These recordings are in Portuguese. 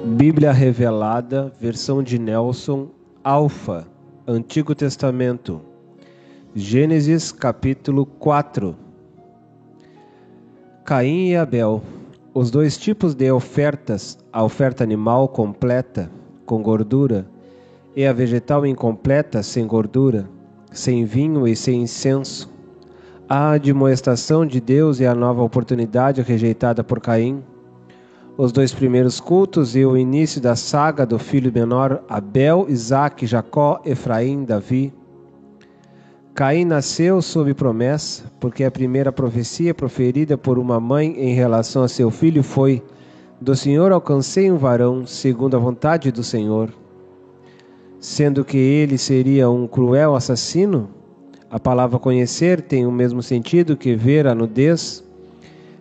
Bíblia Revelada, versão de Nelson, Alfa, Antigo Testamento, Gênesis capítulo 4. Caim e Abel, os dois tipos de ofertas, a oferta animal completa, com gordura, e a vegetal incompleta, sem gordura, sem vinho e sem incenso. A admoestação de Deus e a nova oportunidade rejeitada por Caim. Os dois primeiros cultos e o início da saga do filho menor Abel, Isaque, Jacó, Efraim, Davi. Caim nasceu sob promessa, porque a primeira profecia proferida por uma mãe em relação a seu filho foi: do Senhor alcancei um varão, segundo a vontade do Senhor. Sendo que ele seria um cruel assassino, a palavra conhecer tem o mesmo sentido que ver a nudez,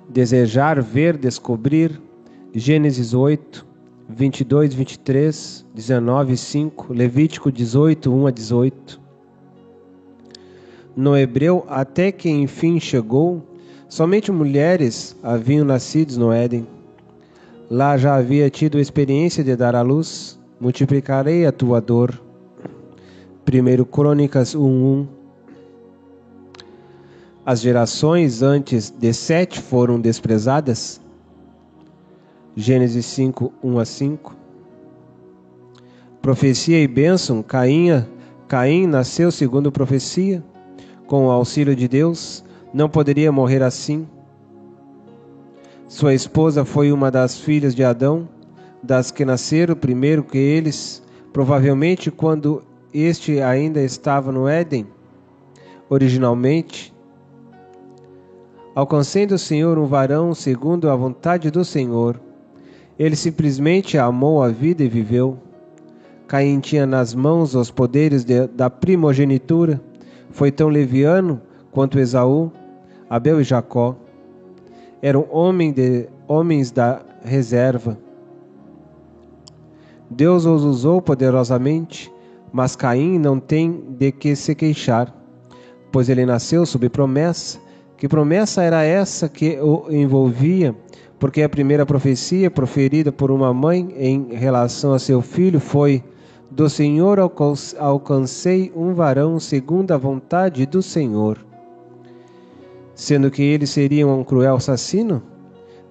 desejar ver, descobrir. Gênesis 8, 22, 23, 19, 5, Levítico 18, 1 a 18. No hebreu, até que enfim chegou, somente mulheres haviam nascido no Éden. Lá já havia tido a experiência de dar à luz, multiplicarei a tua dor. 1 Crônicas 1:1. As gerações antes de Sete foram desprezadas. Gênesis 5, 1 a 5. Profecia e bênção. Caim nasceu segundo profecia. Com o auxílio de Deus, não poderia morrer assim. Sua esposa foi uma das filhas de Adão, das que nasceram primeiro que eles, provavelmente quando este ainda estava no Éden, originalmente. Alcancei do Senhor um varão segundo a vontade do Senhor. Ele simplesmente amou a vida e viveu. Caim tinha nas mãos os poderes da primogenitura. Foi tão leviano quanto Esaú, Abel e Jacó. Eram homens da reserva. Deus os usou poderosamente, mas Caim não tem de que se queixar, pois ele nasceu sob promessa. Que promessa era essa que o envolvia? Porque a primeira profecia proferida por uma mãe em relação a seu filho foi: do Senhor alcancei um varão segundo a vontade do Senhor. Sendo que ele seria um cruel assassino,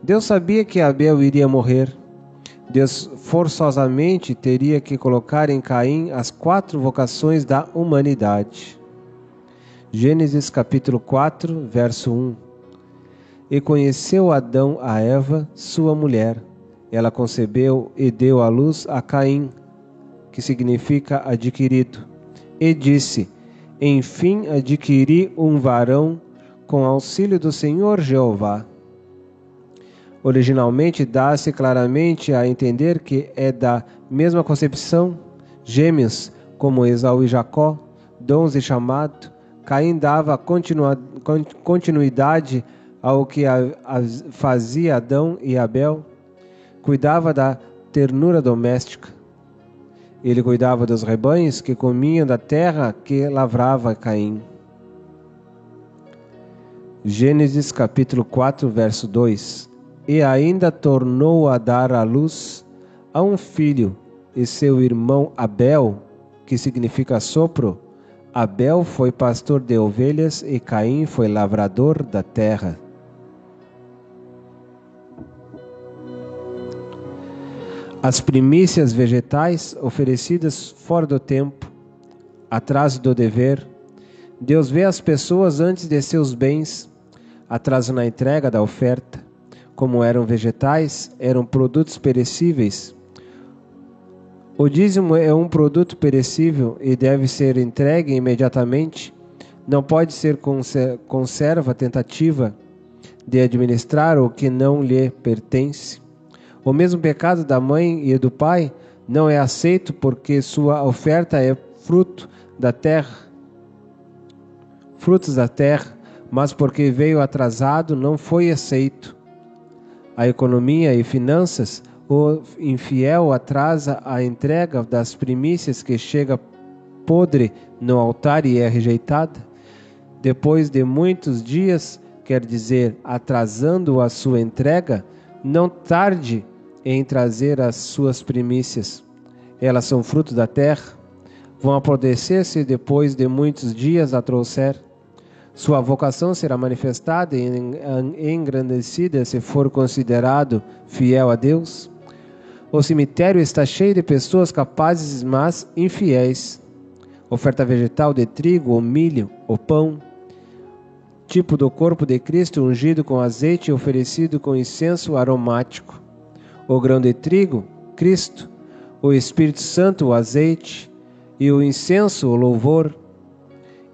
Deus sabia que Abel iria morrer. Deus forçosamente teria que colocar em Caim as 4 vocações da humanidade. Gênesis capítulo 4, verso 1. E conheceu Adão a Eva, sua mulher. Ela concebeu e deu à luz a Caim, que significa adquirido. E disse: enfim adquiri um varão com auxílio do Senhor Jeová. Originalmente dá-se claramente a entender que é da mesma concepção, gêmeos como Esaú e Jacó, dons e chamado. Caim dava continuidade ao que fazia Adão e Abel, cuidava da ternura doméstica. Ele cuidava dos rebanhos que comiam da terra que lavrava Caim. Gênesis capítulo 4, verso 2. E ainda tornou a dar à luz a um filho, e seu irmão Abel, que significa sopro. Abel foi pastor de ovelhas e Caim foi lavrador da terra. As primícias vegetais oferecidas fora do tempo, atraso do dever. Deus vê as pessoas antes de seus bens, atraso na entrega da oferta. Como eram vegetais, eram produtos perecíveis. O dízimo é um produto perecível e deve ser entregue imediatamente. Não pode ser conserva tentativa de administrar o que não lhe pertence. O mesmo pecado da mãe e do pai não é aceito porque sua oferta é frutos da terra, mas porque veio atrasado não foi aceito. A economia e finanças, o infiel atrasa a entrega das primícias que chega podre no altar e é rejeitada. Depois de muitos dias, quer dizer, atrasando a sua entrega, não tarde em trazer as suas primícias. Elas são fruto da terra, vão apodrecer-se depois de muitos dias a trouxer. Sua vocação será manifestada e engrandecida se for considerado fiel a Deus. O cemitério está cheio de pessoas capazes, mas infiéis. Oferta vegetal de trigo, o milho, o pão, tipo do corpo de Cristo ungido com azeite e oferecido com incenso aromático. O grão de trigo, Cristo, o Espírito Santo, o azeite, e o incenso, o louvor.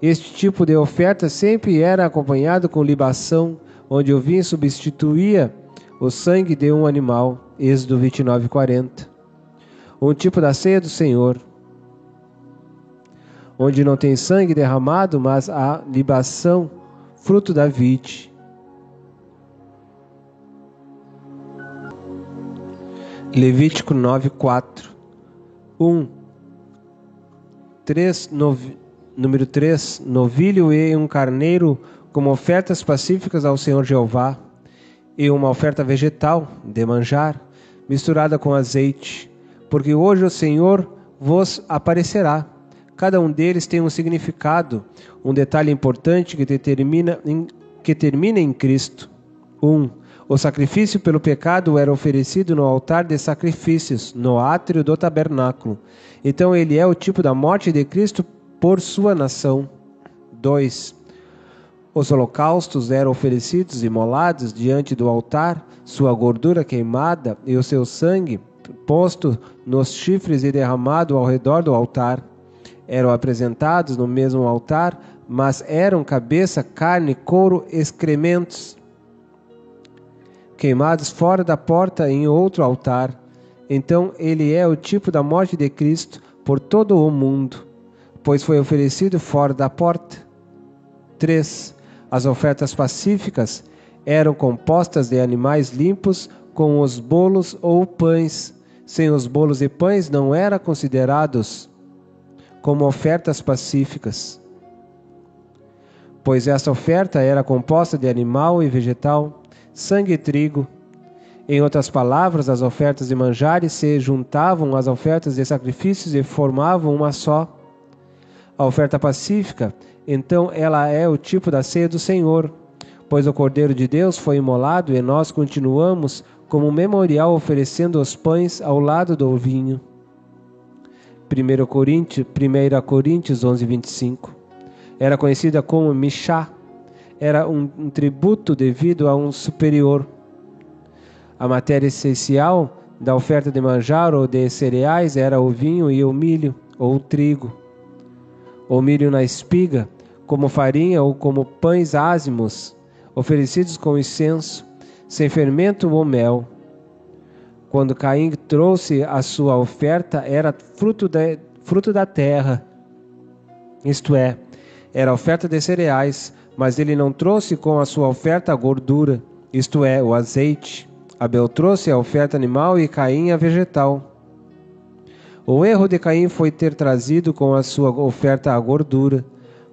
Este tipo de oferta sempre era acompanhado com libação, onde o vinho substituía o sangue de um animal. Êxodo 29:40. Um tipo da ceia do Senhor, onde não tem sangue derramado, mas a libação, fruto da vide. Levítico 9:4. 3, número 3. Novilho e um carneiro como ofertas pacíficas ao Senhor Jeová, e uma oferta vegetal de manjar, misturada com azeite, porque hoje o Senhor vos aparecerá. Cada um deles tem um significado, um detalhe importante que termina em Cristo. 1. O sacrifício pelo pecado era oferecido no altar de sacrifícios, no átrio do tabernáculo. Então ele é o tipo da morte de Cristo por sua nação. 2. Os holocaustos eram oferecidos imolados diante do altar, sua gordura queimada e o seu sangue posto nos chifres e derramado ao redor do altar. Eram apresentados no mesmo altar, mas eram cabeça, carne, couro, excrementos, queimados fora da porta em outro altar. Então ele é o tipo da morte de Cristo por todo o mundo, pois foi oferecido fora da porta. 3. As ofertas pacíficas eram compostas de animais limpos com os bolos ou pães. Sem os bolos e pães não eram considerados como ofertas pacíficas, pois essa oferta era composta de animal e vegetal, sangue e trigo. Em outras palavras, as ofertas de manjares se juntavam às ofertas de sacrifícios e formavam uma só. A oferta pacífica, então, ela é o tipo da ceia do Senhor, pois o Cordeiro de Deus foi imolado e nós continuamos como memorial oferecendo os pães ao lado do vinho. 1 Coríntios 11:25. Era conhecida como Mishá, era um tributo devido a um superior. A matéria essencial da oferta de manjar ou de cereais era o vinho e o milho, ou o trigo. O milho na espiga, como farinha ou como pães ázimos, oferecidos com incenso, sem fermento ou mel. Quando Caim trouxe a sua oferta, era fruto da terra, isto é, era oferta de cereais, mas ele não trouxe com a sua oferta a gordura, isto é, o azeite. Abel trouxe a oferta animal e Caim a vegetal. O erro de Caim foi ter trazido com a sua oferta a gordura,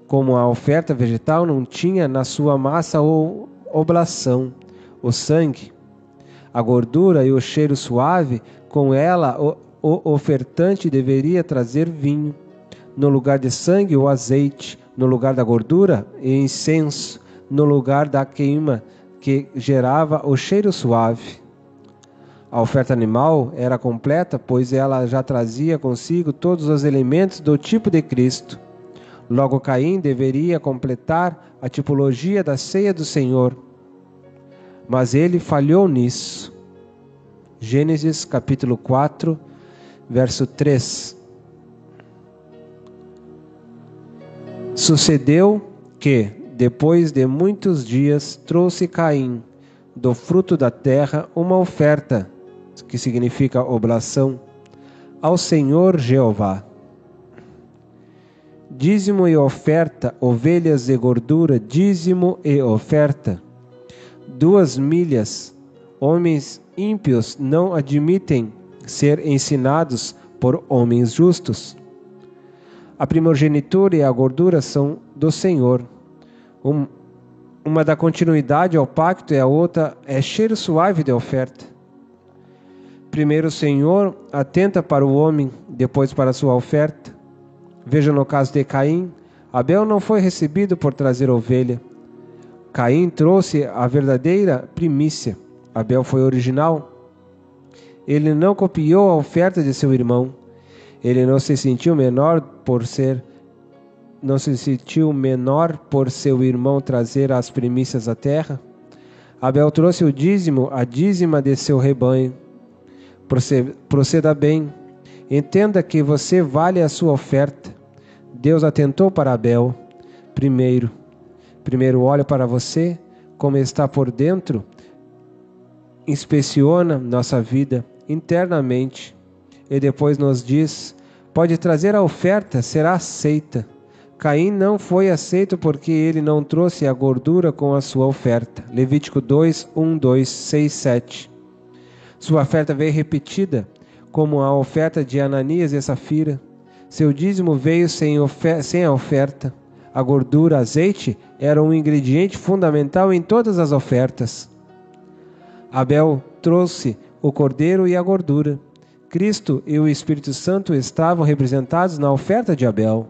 como a oferta vegetal não tinha na sua massa ou oblação o sangue, a gordura e o cheiro suave. Com ela o ofertante deveria trazer vinho, no lugar de sangue o azeite, no lugar da gordura e incenso, no lugar da queima que gerava o cheiro suave. A oferta animal era completa, pois ela já trazia consigo todos os elementos do tipo de Cristo. Logo, Caim deveria completar a tipologia da ceia do Senhor, mas ele falhou nisso. Gênesis capítulo 4, verso 3. Sucedeu que, depois de muitos dias, trouxe Caim do fruto da terra uma oferta, que significa oblação, ao Senhor Jeová. Dízimo e oferta, ovelhas e gordura, dízimo e oferta. 2 milhas. Homens ímpios não admitem ser ensinados por homens justos. A primogenitura e a gordura são do Senhor. Uma dá continuidade ao pacto e a outra é cheiro suave de oferta. Primeiro o Senhor atenta para o homem, depois para a sua oferta. Veja no caso de Caim, Abel não foi recebido por trazer ovelha. Caim trouxe a verdadeira primícia. Abel foi original. Ele não copiou a oferta de seu irmão. Ele não se sentiu menor por seu irmão trazer as primícias à terra. Abel trouxe o dízimo, a dízima de seu rebanho. Proceda bem. Entenda que você vale a sua oferta. Deus atentou para Abel. Primeiro olha para você, como está por dentro. Inspeciona nossa vida internamente. E depois nos diz: pode trazer a oferta, será aceita. Caim não foi aceito porque ele não trouxe a gordura com a sua oferta. Levítico 2, 1, 2, 6, 7. Sua oferta veio repetida, como a oferta de Ananias e Safira. Seu dízimo veio sem a oferta. A gordura, azeite, era um ingrediente fundamental em todas as ofertas. Abel trouxe o cordeiro e a gordura. Cristo e o Espírito Santo estavam representados na oferta de Abel.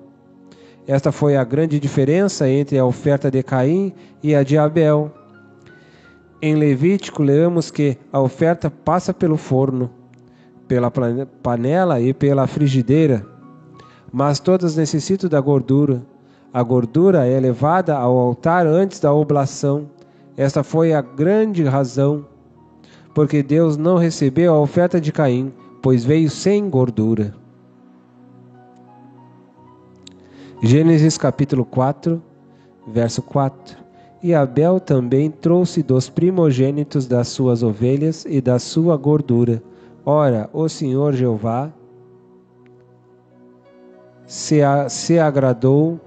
Esta foi a grande diferença entre a oferta de Caim e a de Abel. Em Levítico, lemos que a oferta passa pelo forno, pela panela e pela frigideira, mas todas necessitam da gordura. A gordura é levada ao altar antes da oblação. Esta foi a grande razão, porque Deus não recebeu a oferta de Caim, pois veio sem gordura. Gênesis capítulo 4, verso 4. E Abel também trouxe dos primogênitos das suas ovelhas e da sua gordura. Ora, o Senhor Jeová se agradou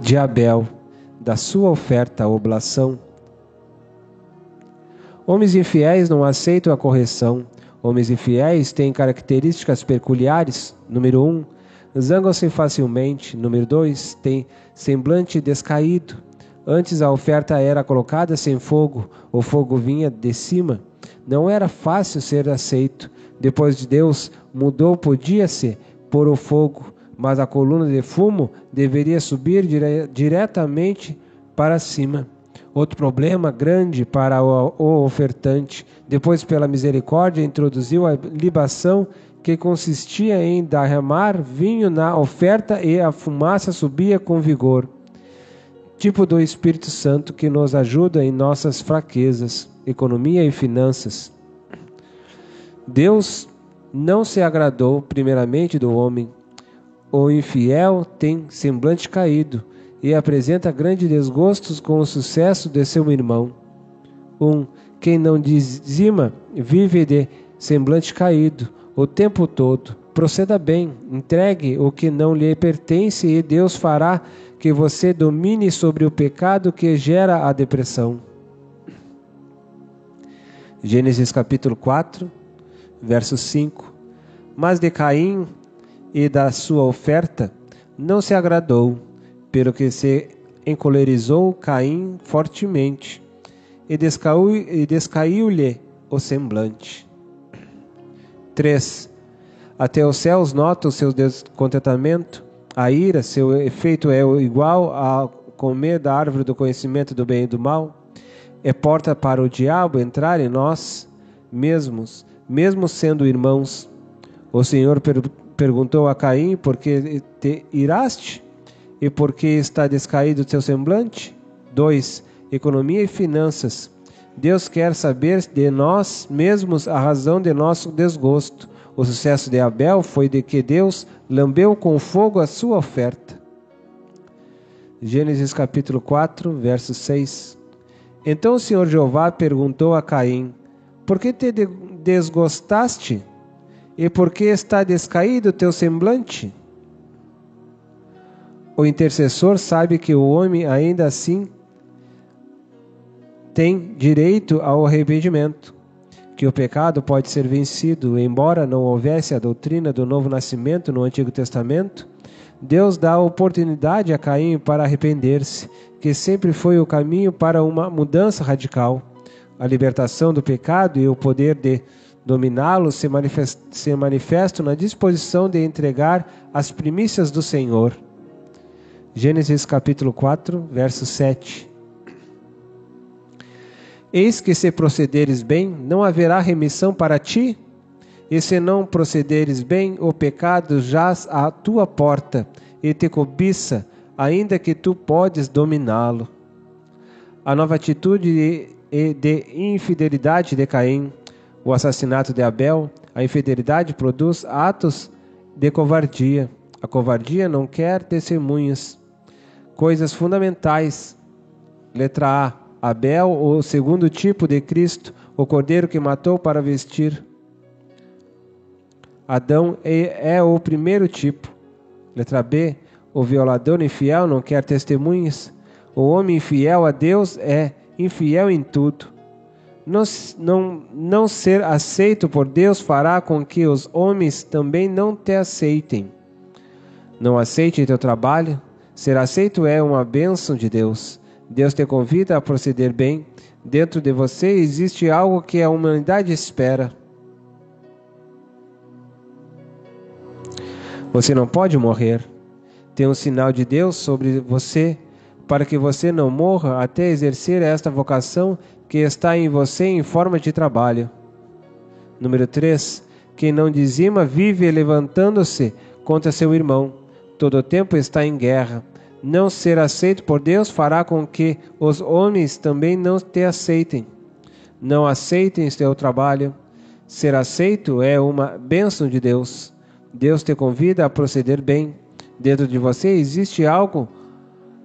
de Abel, da sua oferta, a oblação. Homens infiéis não aceitam a correção. Homens infiéis têm características peculiares. Número 1, zangam-se facilmente. Número 2, têm semblante descaído. Antes a oferta era colocada sem fogo, o fogo vinha de cima. Não era fácil ser aceito. Depois de Deus mudou, podia-se pôr o fogo, mas a coluna de fumo deveria subir diretamente para cima. Outro problema grande para o ofertante. Depois, pela misericórdia, introduziu a libação, que consistia em derramar vinho na oferta, e a fumaça subia com vigor. Tipo do Espírito Santo que nos ajuda em nossas fraquezas, economia e finanças. Deus não se agradou primeiramente do homem. O infiel tem semblante caído e apresenta grandes desgostos com o sucesso de seu irmão. Quem não dizima vive de semblante caído o tempo todo. Proceda bem, entregue o que não lhe pertence e Deus fará que você domine sobre o pecado que gera a depressão. Gênesis capítulo 4, verso 5. Mas de Caim e da sua oferta não se agradou, pelo que se encolerizou Caim fortemente, e descaiu-lhe o semblante. 3. Até os céus notam o seu descontentamento. A ira, seu efeito é igual a comer da árvore do conhecimento do bem e do mal. É porta para o diabo entrar em nós mesmos, mesmo sendo irmãos. O Senhor perguntou a Caim: por que te iraste? E por que está descaído o teu semblante? 2. Economia e finanças. Deus quer saber de nós mesmos a razão de nosso desgosto. O sucesso de Abel foi de que Deus lambeu com fogo a sua oferta. Gênesis capítulo 4, verso 6. Então o Senhor Jeová perguntou a Caim: por que te desgostaste? E por que está descaído o teu semblante? O intercessor sabe que o homem ainda assim tem direito ao arrependimento, que o pecado pode ser vencido. Embora não houvesse a doutrina do novo nascimento no Antigo Testamento, Deus dá oportunidade a Caim para arrepender-se, que sempre foi o caminho para uma mudança radical. A libertação do pecado e o poder de dominá-lo se manifestam na disposição de entregar as primícias do Senhor. Gênesis capítulo 4, verso 7. Eis que se procederes bem, não haverá remissão para ti, e se não procederes bem, o pecado jaz à tua porta, e te cobiça, ainda que tu podes dominá-lo. A nova atitude de infidelidade de Caim, o assassinato de Abel, a infidelidade produz atos de covardia. A covardia não quer testemunhas. Coisas fundamentais. Letra A. Abel, o segundo tipo de Cristo, o cordeiro que matou para vestir. Adão é o primeiro tipo. Letra B. O violador infiel não quer testemunhas. O homem infiel a Deus é infiel em tudo. Não ser aceito por Deus fará com que os homens também não te aceitem. Não aceite teu trabalho. Ser aceito é uma bênção de Deus. Deus te convida a proceder bem. Dentro de você existe algo que a humanidade espera. Você não pode morrer. Tem um sinal de Deus sobre você, para que você não morra até exercer esta vocação que está em você em forma de trabalho. Número 3. Quem não dizima vive levantando-se contra seu irmão. Todo o tempo está em guerra. Não ser aceito por Deus fará com que os homens também não te aceitem. Não aceitem seu trabalho. Ser aceito é uma bênção de Deus. Deus te convida a proceder bem. Dentro de você existe algo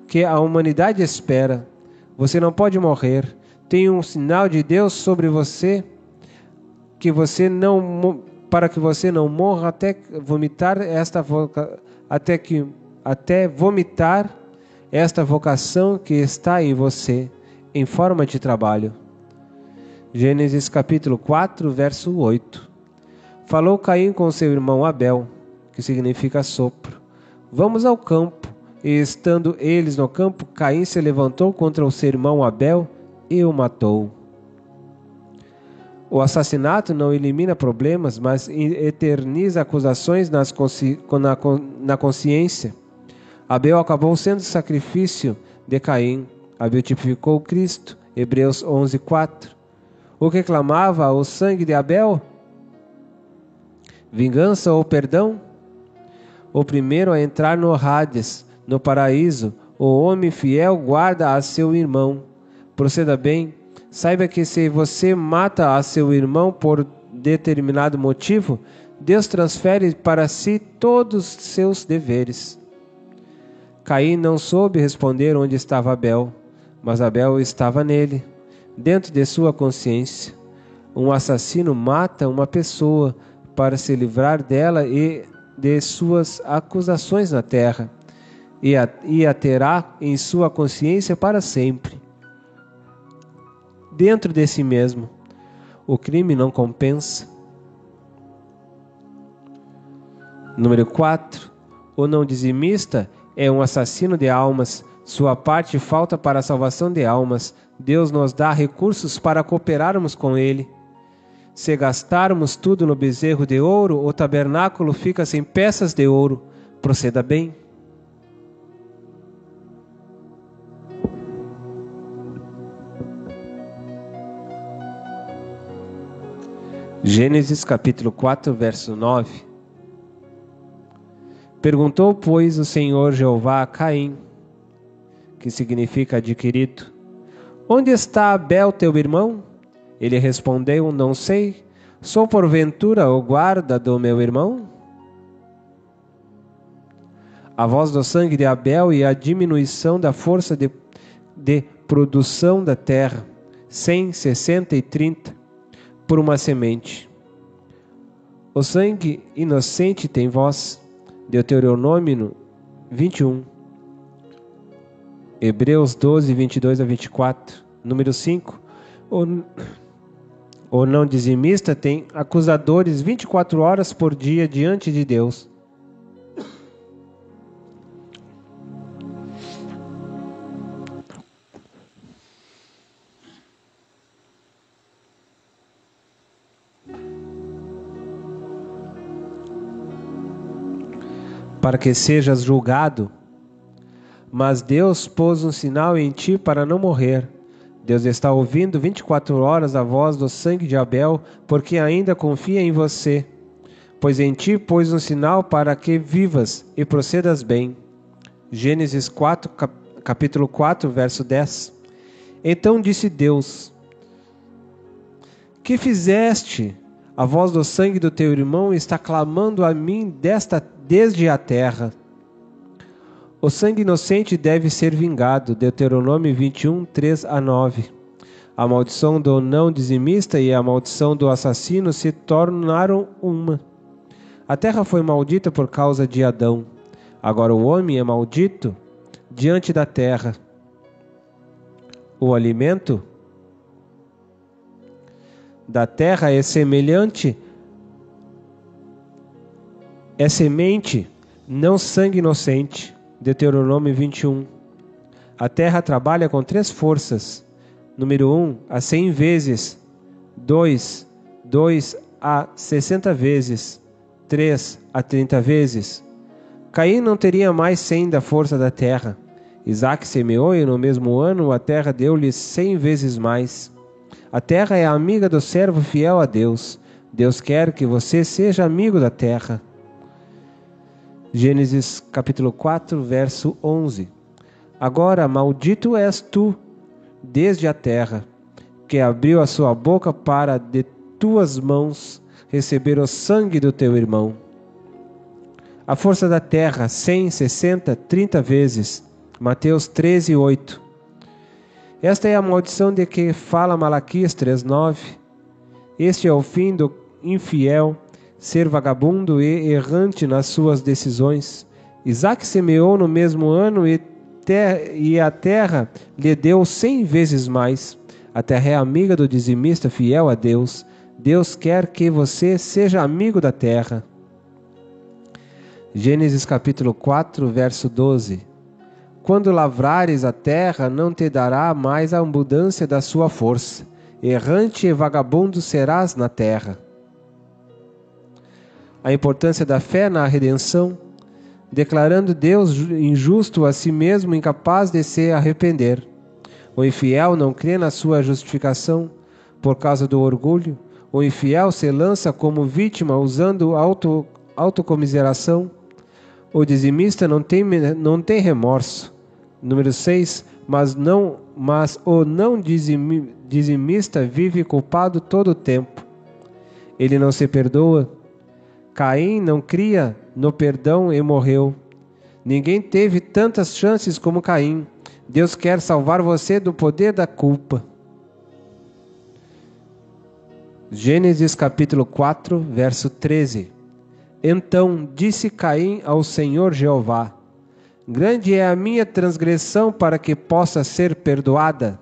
que a humanidade espera. Você não pode morrer. Tem um sinal de Deus sobre você para que você não morra até vomitar esta vocação que está em você em forma de trabalho. Gênesis capítulo 4, verso 8. Falou Caim com seu irmão Abel, que significa sopro. Vamos ao campo. E estando eles no campo, Caim se levantou contra o seu irmão Abel e o matou. O assassinato não elimina problemas, mas eterniza acusações na consciência. Abel acabou sendo sacrifício de Caim. Abel tipificou Cristo. Hebreus 11:4. O que clamava o sangue de Abel? Vingança ou perdão? O primeiro a entrar no Hades, no paraíso, o homem fiel guarda a seu irmão. Proceda bem. Saiba que se você mata a seu irmão por determinado motivo, Deus transfere para si todos os seus deveres. Caim não soube responder onde estava Abel, mas Abel estava nele, dentro de sua consciência. Um assassino mata uma pessoa para se livrar dela e de suas acusações na terra, e a terá em sua consciência para sempre. Dentro de si mesmo, o crime não compensa. Número 4. O não dizimista é um assassino de almas. Sua parte falta para a salvação de almas. Deus nos dá recursos para cooperarmos com Ele. Se gastarmos tudo no bezerro de ouro, o tabernáculo fica sem peças de ouro. Proceda bem. Gênesis capítulo 4, verso 9. Perguntou, pois, o Senhor Jeová a Caim, que significa adquirido: onde está Abel, teu irmão? Ele respondeu: não sei. Sou porventura o guarda do meu irmão? A voz do sangue de Abel e a diminuição da força de produção da terra, 100, 60 e 30, por uma semente. O sangue inocente tem voz. Deuteronômio 21. Hebreus 12, 22 a 24. Número 5. O não dizimista tem acusadores 24 horas por dia diante de Deus. para que sejas julgado. Mas Deus pôs um sinal em ti para não morrer. Deus está ouvindo 24 horas a voz do sangue de Abel, porque ainda confia em você. Pois em ti pôs um sinal para que vivas e procedas bem. Gênesis 4, capítulo 4, verso 10. Então disse Deus: que fizeste? A voz do sangue do teu irmão está clamando a mim desde a terra. O sangue inocente deve ser vingado. Deuteronômio 21, 3 a 9. A maldição do não dizimista e a maldição do assassino se tornaram uma. A terra foi maldita por causa de Adão. Agora o homem é maldito diante da terra. O alimento da terra é semente, não sangue inocente. Deuteronômio 21. A terra trabalha com 3 forças. Número 1, a 100 vezes. 2 a 60 vezes. 3 a 30 vezes. Caim não teria mais 100 da força da terra. Isaac semeou e no mesmo ano a terra deu-lhe 100 vezes mais. A terra é a amiga do servo fiel a Deus. Deus quer que você seja amigo da terra. Gênesis capítulo 4, verso 11. Agora maldito és tu desde a terra, que abriu a sua boca para de tuas mãos receber o sangue do teu irmão. A força da terra, 100, 60, 30 vezes. Mateus 13, 8. Esta é a maldição de que fala Malaquias 3:9. Este é o fim do infiel, ser vagabundo e errante nas suas decisões. Isaac semeou no mesmo ano e a terra lhe deu 100 vezes mais. A terra é amiga do dizimista fiel a Deus. Deus quer que você seja amigo da terra. Gênesis capítulo 4, verso 12. Quando lavrares a terra, não te dará mais a abundância da sua força. Errante e vagabundo serás na terra. A importância da fé na redenção, declarando Deus injusto a si mesmo, incapaz de se arrepender. O infiel não crê na sua justificação por causa do orgulho. O infiel se lança como vítima usando autocomiseração. O dizimista não tem remorso. Número 6. Mas o não dizimista vive culpado todo o tempo. Ele não se perdoa. Caim não cria no perdão e morreu. Ninguém teve tantas chances como Caim. Deus quer salvar você do poder da culpa. Gênesis capítulo 4, verso 13. Então disse Caim ao Senhor Jeová: grande é a minha transgressão para que possa ser perdoada.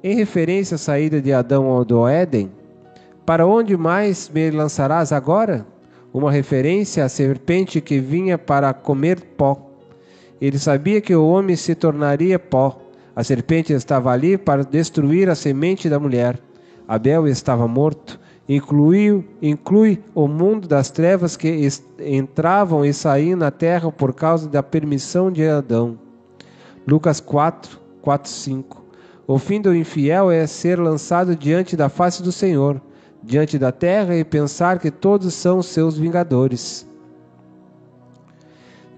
Em referência à saída de Adão do Éden, para onde mais me lançarás agora? Uma referência à serpente que vinha para comer pó. Ele sabia que o homem se tornaria pó. A serpente estava ali para destruir a semente da mulher. Abel estava morto. Inclui o mundo das trevas que entravam e saíam na terra por causa da permissão de Adão. Lucas 4, 5. O fim do infiel é ser lançado diante da face do Senhor, diante da terra, e pensar que todos são seus vingadores.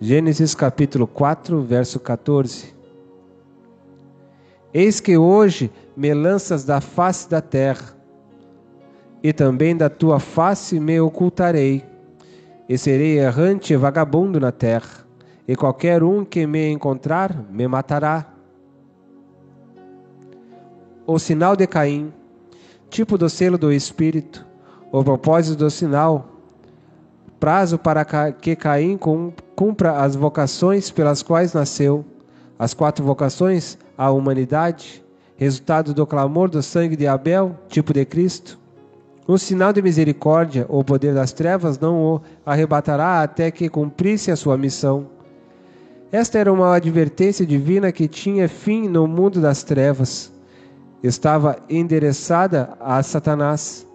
Gênesis capítulo 4, verso 14. Eis que hoje me lanças da face da terra, e também da tua face me ocultarei, e serei errante e vagabundo na terra, e qualquer um que me encontrar me matará. O sinal de Caim, tipo do selo do Espírito, o propósito do sinal, prazo para que Caim cumpra as vocações pelas quais nasceu, as 4 vocações à humanidade, resultado do clamor do sangue de Abel, tipo de Cristo. Um sinal de misericórdia, o poder das trevas não o arrebatará até que cumprisse a sua missão. Esta era uma advertência divina que tinha fim no mundo das trevas. Estava endereçada a Satanás.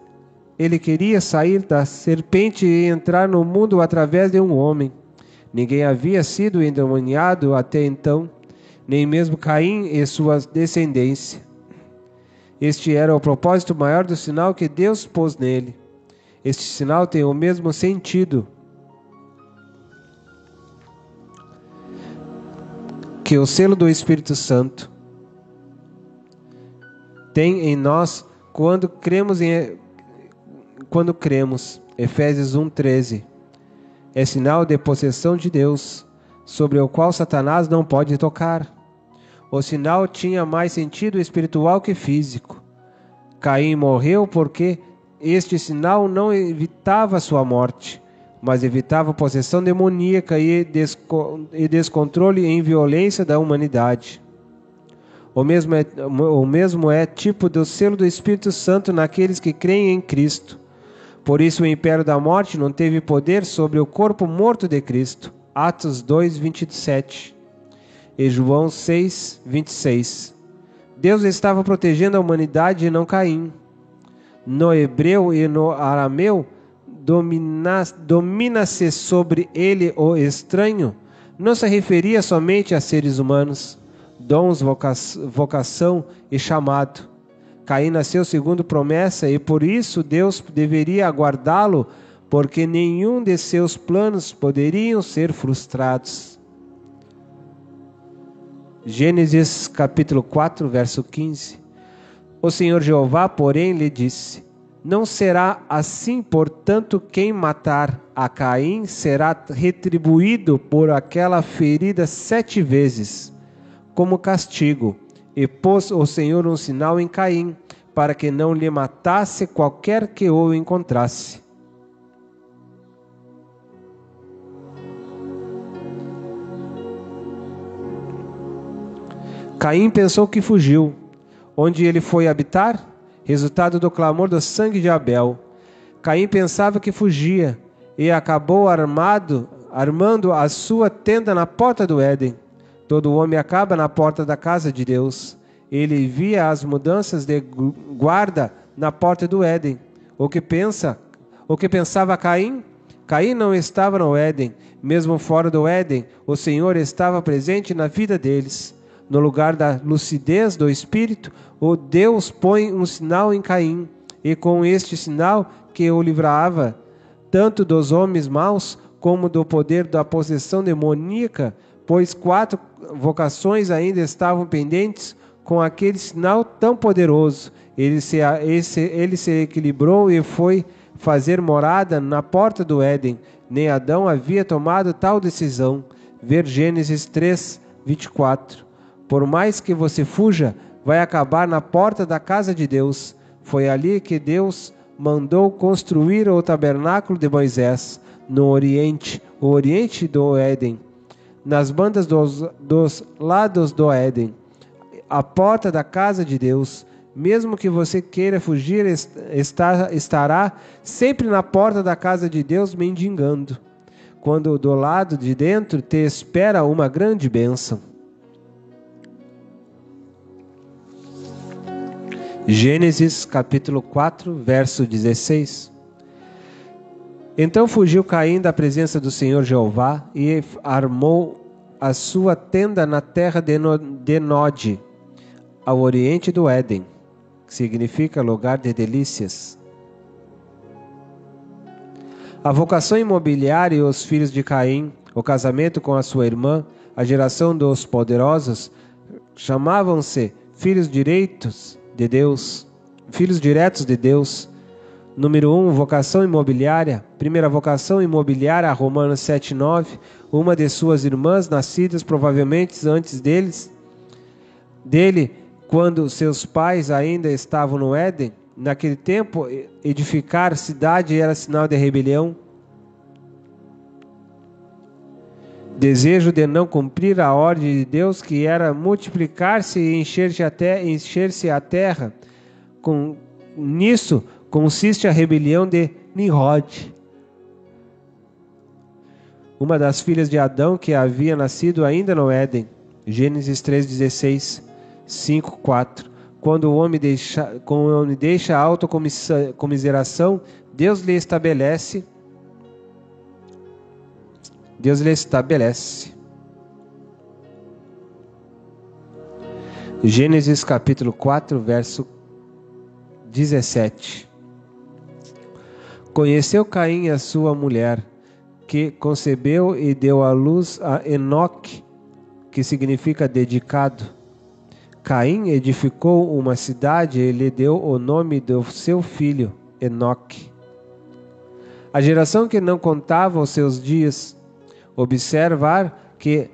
ele queria sair da serpente e entrar no mundo através de um homem. Ninguém havia sido endemoniado até então, nem mesmo Caim e sua descendência. Este era o propósito maior do sinal que Deus pôs nele. Este sinal tem o mesmo sentido que o selo do Espírito Santo tem em nós quando cremos. Efésios 1:13. É sinal de possessão de Deus, sobre o qual Satanás não pode tocar. O sinal tinha mais sentido espiritual que físico. Caim morreu porque este sinal não evitava sua morte, mas evitava a possessão demoníaca e descontrole em violência da humanidade. O mesmo é tipo do selo do Espírito Santo naqueles que creem em Cristo. Por isso o império da morte não teve poder sobre o corpo morto de Cristo. Atos 2:27 e João 6:26. Deus estava protegendo a humanidade e não Caim. No hebreu e no arameu, domina-se sobre ele o estranho, não se referia somente a seres humanos, dons, vocação e chamado. Caim nasceu segundo promessa e por isso Deus deveria aguardá-lo, porque nenhum de seus planos poderiam ser frustrados. Gênesis capítulo 4, verso 15. O Senhor Jeová, porém, lhe disse: não será assim, portanto, quem matar a Caim será retribuído por aquela ferida 7 vezes, como castigo. E pôs o Senhor um sinal em Caim, para que não lhe matasse qualquer que o encontrasse. Caim pensou que fugiu. Onde ele foi habitar? Resultado do clamor do sangue de Abel. Caim pensava que fugia e acabou armando a sua tenda na porta do Éden. Todo homem acaba na porta da casa de Deus. Ele via as mudanças de guarda na porta do Éden. O que pensava Caim? Caim não estava no Éden. Mesmo fora do Éden, o Senhor estava presente na vida deles. No lugar da lucidez do espírito, o Deus põe um sinal em Caim, e com este sinal que o livrava tanto dos homens maus como do poder da possessão demoníaca, pois 4 vocações ainda estavam pendentes. Com aquele sinal tão poderoso, ele se equilibrou e foi fazer morada na porta do Éden. Nem Adão havia tomado tal decisão. Ver Gênesis 3:24. Por mais que você fuja, vai acabar na porta da casa de Deus. Foi ali que Deus mandou construir o tabernáculo de Moisés, no Oriente, o Oriente do Éden, nas bandas dos lados do Éden, a porta da casa de Deus. Mesmo que você queira fugir, estará sempre na porta da casa de Deus mendigando, quando do lado de dentro te espera uma grande bênção. Gênesis capítulo 4, verso 16. Então fugiu Caim da presença do Senhor Jeová e armou a sua tenda na terra de Nod, ao oriente do Éden, que significa lugar de delícias. A vocação imobiliária e os filhos de Caim, o casamento com a sua irmã, a geração dos poderosos, chamavam-se filhos diretos de Deus, filhos diretos de Deus. Número 1, vocação imobiliária. Primeira vocação imobiliária, Romanos 7:9. Uma de suas irmãs, nascidas provavelmente antes dele, quando seus pais ainda estavam no Éden. Naquele tempo, edificar cidade era sinal de rebelião. Desejo de não cumprir a ordem de Deus, que era multiplicar-se e encher-se a terra. Nisso consiste a rebelião de Nimrod, uma das filhas de Adão que havia nascido ainda no Éden. Gênesis 3:16, 5:4. quando o homem deixa a autocomiseração, Deus lhe estabelece. Gênesis capítulo 4, verso 17. Conheceu Caim a sua mulher, que concebeu e deu à luz a Enoque, que significa dedicado. Caim edificou uma cidade e lhe deu o nome do seu filho, Enoque. A geração que não contava os seus dias, observar que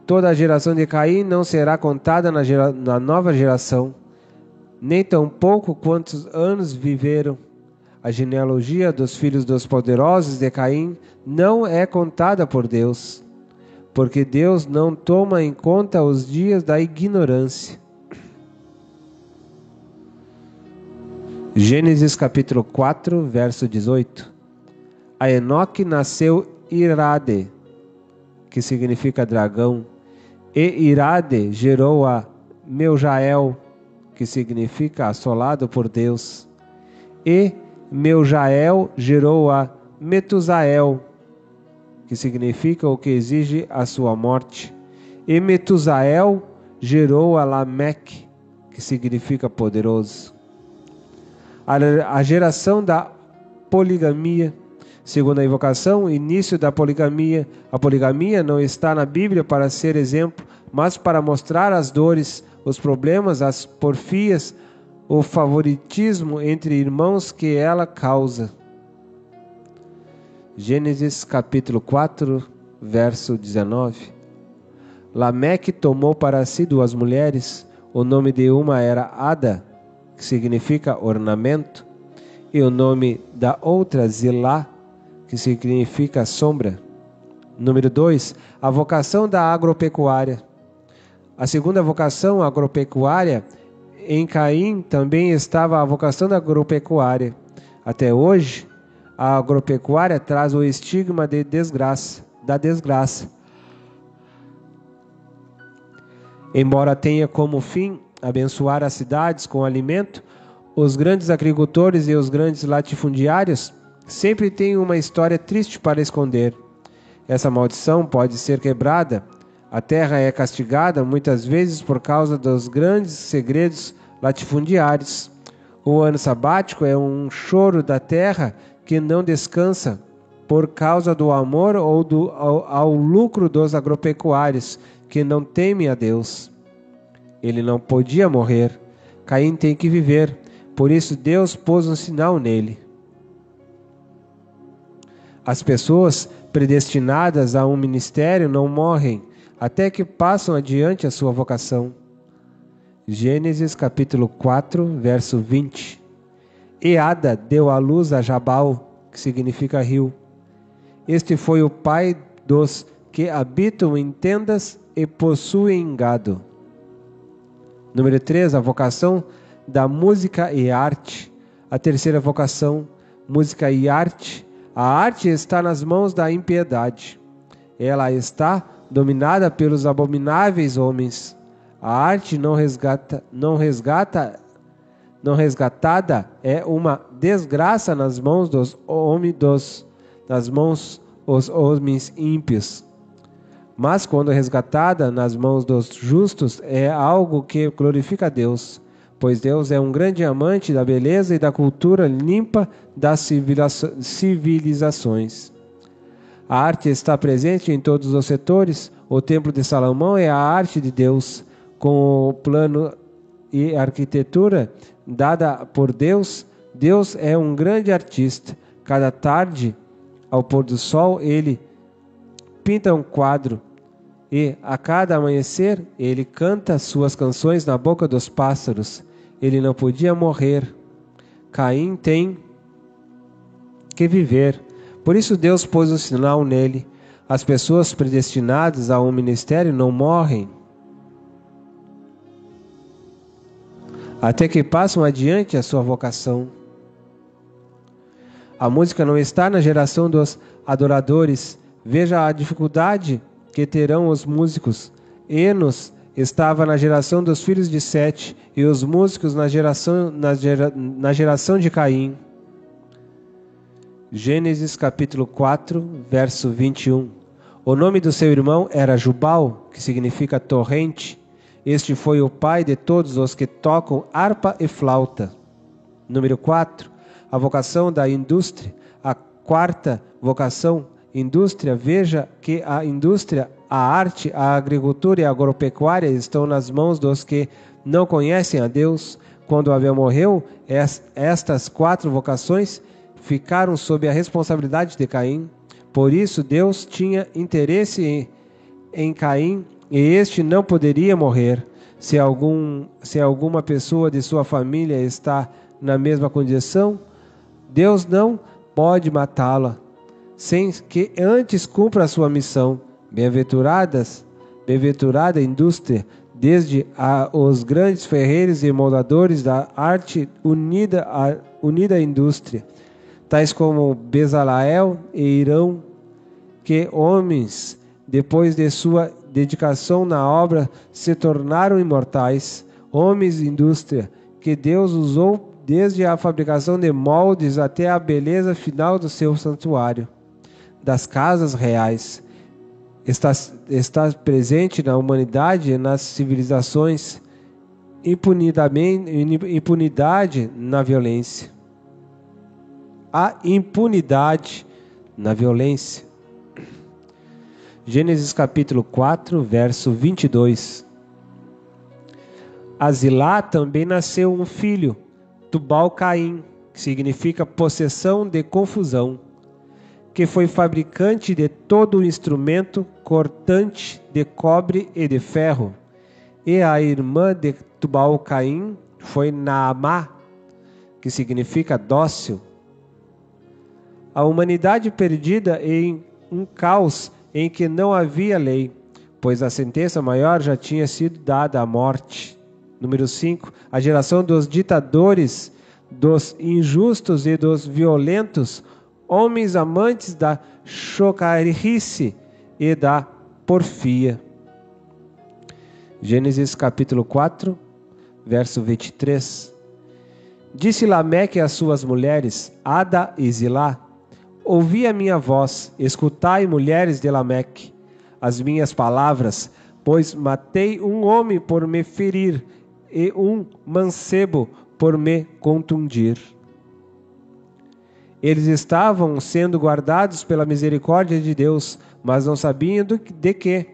toda a geração de Caim não será contada na nova geração, nem tampouco quantos anos viveram. A genealogia dos filhos dos poderosos de Caim não é contada por Deus, porque Deus não toma em conta os dias da ignorância. Gênesis capítulo 4, verso 18. A Enoque nasceu Irade, que significa dragão, e Irade gerou a Meujael, que significa assolado por Deus, e Meujael gerou a Metusael, que significa o que exige a sua morte, e Metusael gerou a Lameque, que significa poderoso. A geração da poligamia, segundo a invocação, o início da poligamia. A poligamia não está na Bíblia para ser exemplo, mas para mostrar as dores, os problemas, as porfias, o favoritismo entre irmãos que ela causa. Gênesis capítulo 4, verso 19. Lameque tomou para si 2 mulheres, o nome de uma era Ada, que significa ornamento, e o nome da outra Zilá, que significa sombra. Número 2, a vocação da agropecuária. A segunda vocação agropecuária, em Caim também estava a vocação da agropecuária. Até hoje, a agropecuária traz o estigma da desgraça. Embora tenha como fim abençoar as cidades com alimento, os grandes agricultores e os grandes latifundiários sempre têm uma história triste para esconder. Essa maldição pode ser quebrada. A terra é castigada muitas vezes por causa dos grandes segredos latifundiários. O ano sabático é um choro da terra que não descansa por causa do amor ou ao lucro dos agropecuários que não temem a Deus. Ele não podia morrer. Caim tem que viver. Por isso Deus pôs um sinal nele. As pessoas predestinadas a um ministério não morrem até que passam adiante a sua vocação. Gênesis capítulo 4, verso 20. E Ada deu à luz a Jabal, que significa rio. Este foi o pai dos que habitam em tendas e possuem gado. Número 3, a vocação da música e arte. A terceira vocação, música e arte. A arte está nas mãos da impiedade. Ela está dominada pelos abomináveis homens. A arte não resgatada é uma desgraça nas mãos dos homens ímpios. Mas quando resgatada nas mãos dos justos, é algo que glorifica a Deus, pois Deus é um grande amante da beleza e da cultura limpa das civilizações. A arte está presente em todos os setores. O Templo de Salomão é a arte de Deus, com o plano e arquitetura dada por Deus. Deus é um grande artista. Cada tarde, ao pôr do sol, ele pinta um quadro. E a cada amanhecer, ele canta suas canções na boca dos pássaros. Ele não podia morrer. Caim tem que viver. Por isso Deus pôs um sinal nele. As pessoas predestinadas a um ministério não morrem até que passam adiante a sua vocação. A música não está na geração dos adoradores. Veja a dificuldade que terão os músicos. Enos estava na geração dos filhos de Sete, e os músicos na geração de Caim. Gênesis capítulo 4, verso 21. O nome do seu irmão era Jubal, que significa torrente. Este foi o pai de todos os que tocam harpa e flauta. Número 4. A vocação da indústria. A quarta vocação, indústria. Veja que a indústria, a arte, a agricultura e a agropecuária estão nas mãos dos que não conhecem a Deus. Quando Abel morreu, estas 4 vocações ficaram sob a responsabilidade de Caim. Por isso Deus tinha interesse em Caim, e este não poderia morrer. Se alguma pessoa de sua família está na mesma condição, Deus não pode matá-la, sem que antes cumpra a sua missão. Bem-aventurada indústria, desde os grandes ferreiros e moldadores da arte unida à indústria, tais como Bezaleel e Irão, que homens, depois de sua dedicação na obra, se tornaram imortais. Homens indústria, que Deus usou desde a fabricação de moldes até a beleza final do seu santuário, das casas reais. Está presente na humanidade e nas civilizações, impunidade na violência. A impunidade na violência. Gênesis capítulo 4, verso 22. A Zilá também nasceu um filho, Tubal-Caim, que significa possessão de confusão, que foi fabricante de todo o instrumento cortante de cobre e de ferro. E a irmã de Tubal-Caim foi Naamá, que significa dócil. A humanidade perdida em um caos em que não havia lei, pois a sentença maior já tinha sido dada à morte. Número 5. A geração dos ditadores, dos injustos e dos violentos, homens amantes da chocarrice e da porfia. Gênesis capítulo 4, verso 23. Disse Lameque às suas mulheres, Ada e Zilá: ouvi a minha voz, escutai, mulheres de Lameque, as minhas palavras, pois matei um homem por me ferir e um mancebo por me contundir. Eles estavam sendo guardados pela misericórdia de Deus, mas não sabiam de que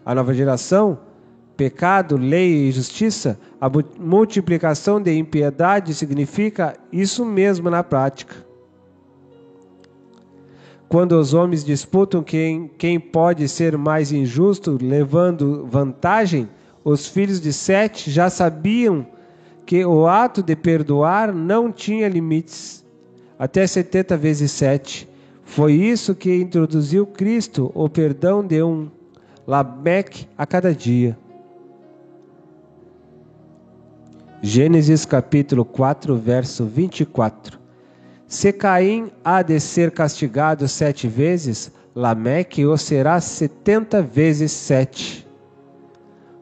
a nova geração, pecado, lei e justiça, a multiplicação de impiedade significa isso mesmo na prática. Quando os homens disputam quem pode ser mais injusto, levando vantagem, os filhos de Sete já sabiam que o ato de perdoar não tinha limites, até 70 vezes 7. Foi isso que introduziu Cristo, o perdão de um Lameque a cada dia. Gênesis capítulo 4, verso 24. Se Caim há de ser castigado 7 vezes, Lameque o será 70 vezes 7.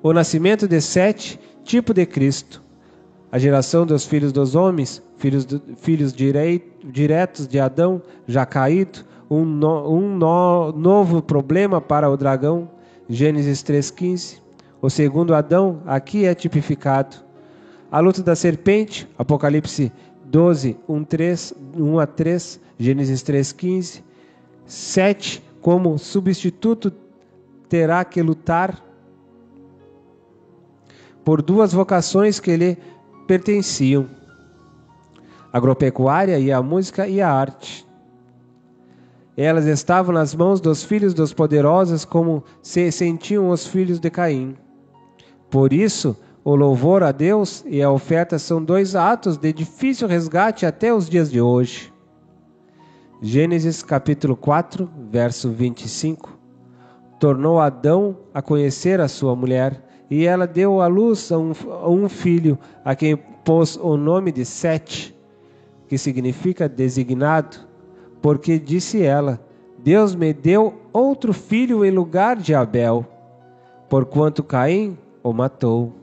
O nascimento de Sete, tipo de Cristo. A geração dos filhos dos homens, filhos diretos de Adão, já caído, novo problema para o dragão. Gênesis 3,15. O segundo Adão aqui é tipificado. A luta da serpente, Apocalipse 12, 1 a 3, Gênesis 3,15. 7, como substituto, terá que lutar por 2 vocações que lhe pertenciam: a agropecuária e a música e a arte. Elas estavam nas mãos dos filhos dos poderosos, como se sentiam os filhos de Caim. Por isso, o louvor a Deus e a oferta são 2 atos de difícil resgate até os dias de hoje. Gênesis capítulo 4, verso 25. Tornou Adão a conhecer a sua mulher, e ela deu à luz a um filho, a quem pôs o nome de Sete, que significa designado, porque disse ela: Deus me deu outro filho em lugar de Abel, porquanto Caim, o matou.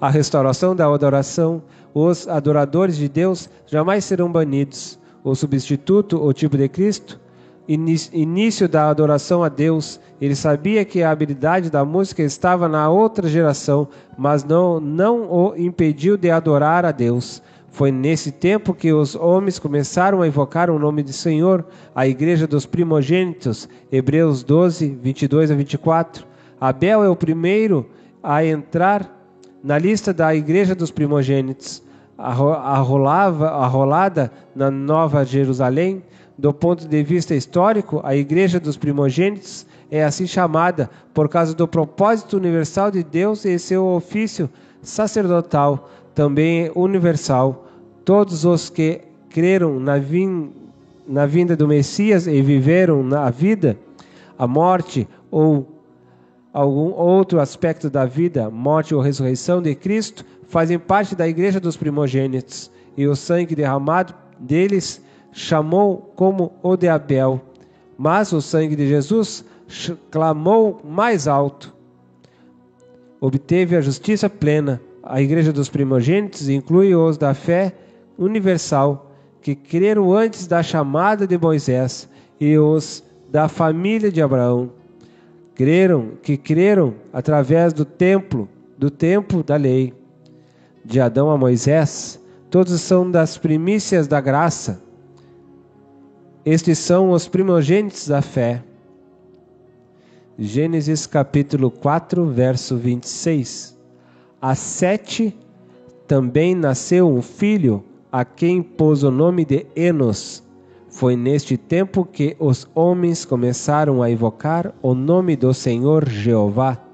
A restauração da adoração, os adoradores de Deus jamais serão banidos. O substituto, o tipo de Cristo, início da adoração a Deus. Ele sabia que a habilidade da música estava na outra geração, mas não o impediu de adorar a Deus. Foi nesse tempo que os homens começaram a invocar o nome do Senhor, a igreja dos primogênitos, Hebreus 12, 22 a 24. Abel é o primeiro a entrar na lista da igreja dos primogênitos. Arrolada na Nova Jerusalém, do ponto de vista histórico, a igreja dos primogênitos é assim chamada por causa do propósito universal de Deus e seu ofício sacerdotal, também universal. Todos os que creram na vinda do Messias e viveram na vida, a morte ou algum outro aspecto da vida, morte ou ressurreição de Cristo, fazem parte da igreja dos primogênitos, e o sangue derramado deles chamou como o de Abel, mas o sangue de Jesus clamou mais alto, obteve a justiça plena. A igreja dos primogênitos inclui os da fé universal, que creram antes da chamada de Moisés, e os da família de Abraão, que creram através do tempo da lei. De Adão a Moisés, todos são das primícias da graça. Estes são os primogênitos da fé. Gênesis capítulo 4, verso 26. A Sete também nasceu um filho, a quem pôs o nome de Enos. Foi neste tempo que os homens começaram a invocar o nome do Senhor Jeová.